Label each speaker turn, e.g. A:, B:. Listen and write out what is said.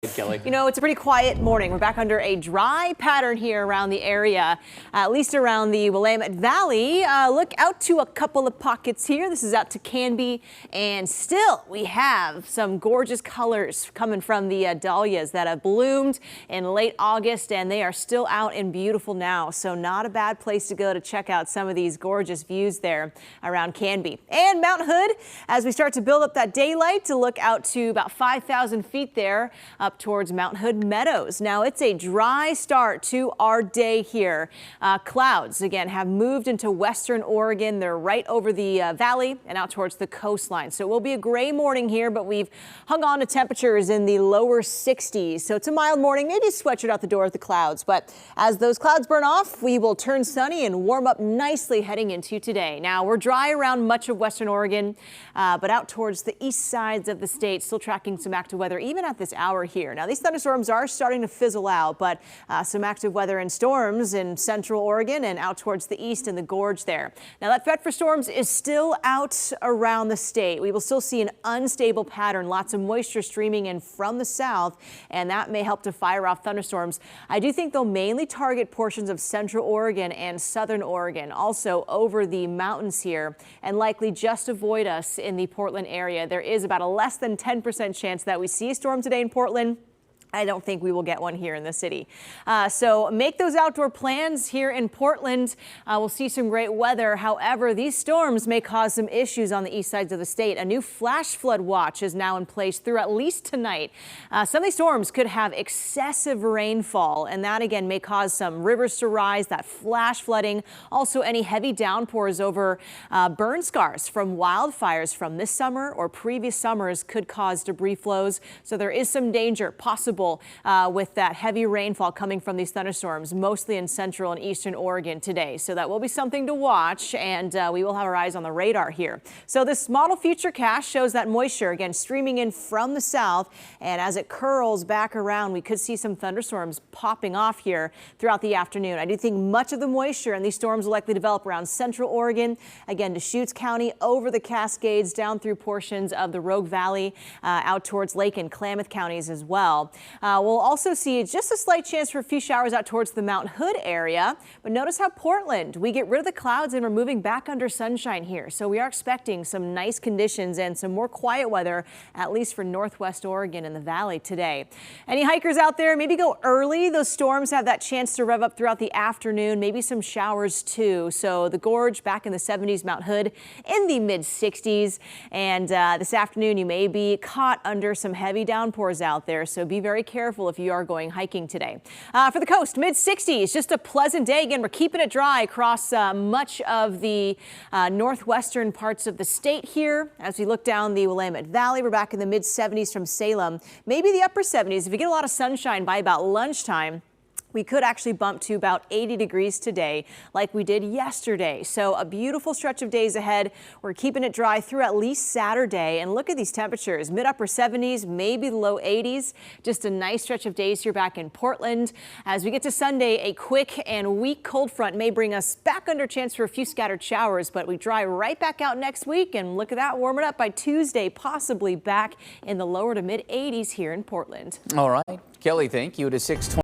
A: Kelly.
B: You know, it's a pretty quiet morning. We're back under a dry pattern here around the area, at least around the Willamette Valley. Look out to a couple of pockets here. This is out to Canby, and still we have some gorgeous colors coming from the dahlias that have bloomed in late August, and they are still out and beautiful now. So not a bad place to go to check out some of these gorgeous views there around Canby and Mount Hood as we start to build up that daylight to look out to about 5,000 feet there up towards Mount Hood Meadows. Now it's a dry start to our day here. Clouds again have moved into western Oregon. They're right over the valley and out towards the coastline. So it will be a gray morning here, but we've hung on to temperatures in the lower 60s. So it's a mild morning, maybe a sweatshirt out the door with the clouds. But as those clouds burn off, we will turn sunny and warm up nicely heading into today. Now we're dry around much of western Oregon, but out towards the east sides of the state, still tracking some active weather even at this hour here. Now these thunderstorms are starting to fizzle out, but some active weather and storms in central Oregon and out towards the east in the gorge there. Now that threat for storms is still out around the state. We will still see an unstable pattern, lots of moisture streaming in from the south, and that may help to fire off thunderstorms. I do think they'll mainly target portions of central Oregon and southern Oregon, also over the mountains here, and likely just avoid us in the Portland area. There is about a less than 10% chance that we see a storm today in Portland. I don't think we will get one here in the city. So make those outdoor plans here in Portland. We'll see some great weather. However, these storms may cause some issues on the east sides of the state. A new flash flood watch is now in place through at least tonight. Some of these storms could have excessive rainfall, and that again may cause some rivers to rise, that flash flooding. Also, any heavy downpours over burn scars from wildfires from this summer or previous summers could cause debris flows. So there is some danger possible with that heavy rainfall coming from these thunderstorms, mostly in central and eastern Oregon today. So that will be something to watch, and we will have our eyes on the radar here. So this model futurecast shows that moisture again streaming in from the south, and as it curls back around, we could see some thunderstorms popping off here throughout the afternoon. I do think much of the moisture and these storms will likely develop around central Oregon, again Deschutes County, over the Cascades, down through portions of the Rogue Valley, out towards Lake and Klamath counties as well. We'll also see just a slight chance for a few showers out towards the Mount Hood area. But notice how Portland, we get rid of the clouds and we're moving back under sunshine here. So we are expecting some nice conditions and some more quiet weather, at least for northwest Oregon and the valley today. Any hikers out there, maybe go early. Those storms have that chance to rev up throughout the afternoon, maybe some showers too. So the gorge back in the 70s, Mount Hood in the mid 60s. And this afternoon, you may be caught under some heavy downpours out there. So be very careful if you are going hiking today. For the coast, mid 60s, just a pleasant day. Again, we're keeping it dry across much of the northwestern parts of the state here. As we look down the Willamette Valley, we're back in the mid 70s from Salem, maybe the upper 70s. If you get a lot of sunshine by about lunchtime, we could actually bump to about 80 degrees today like we did yesterday. So a beautiful stretch of days ahead. We're keeping it dry through at least Saturday. And look at these temperatures, mid upper 70s, maybe the low 80s. Just a nice stretch of days here back in Portland. As we get to Sunday, a quick and weak cold front may bring us back under chance for a few scattered showers, but we dry right back out next week. And look at that, warming up by Tuesday, possibly back in the lower to mid 80s here in Portland.
A: All right, Kelly, thank you. It is 6:20.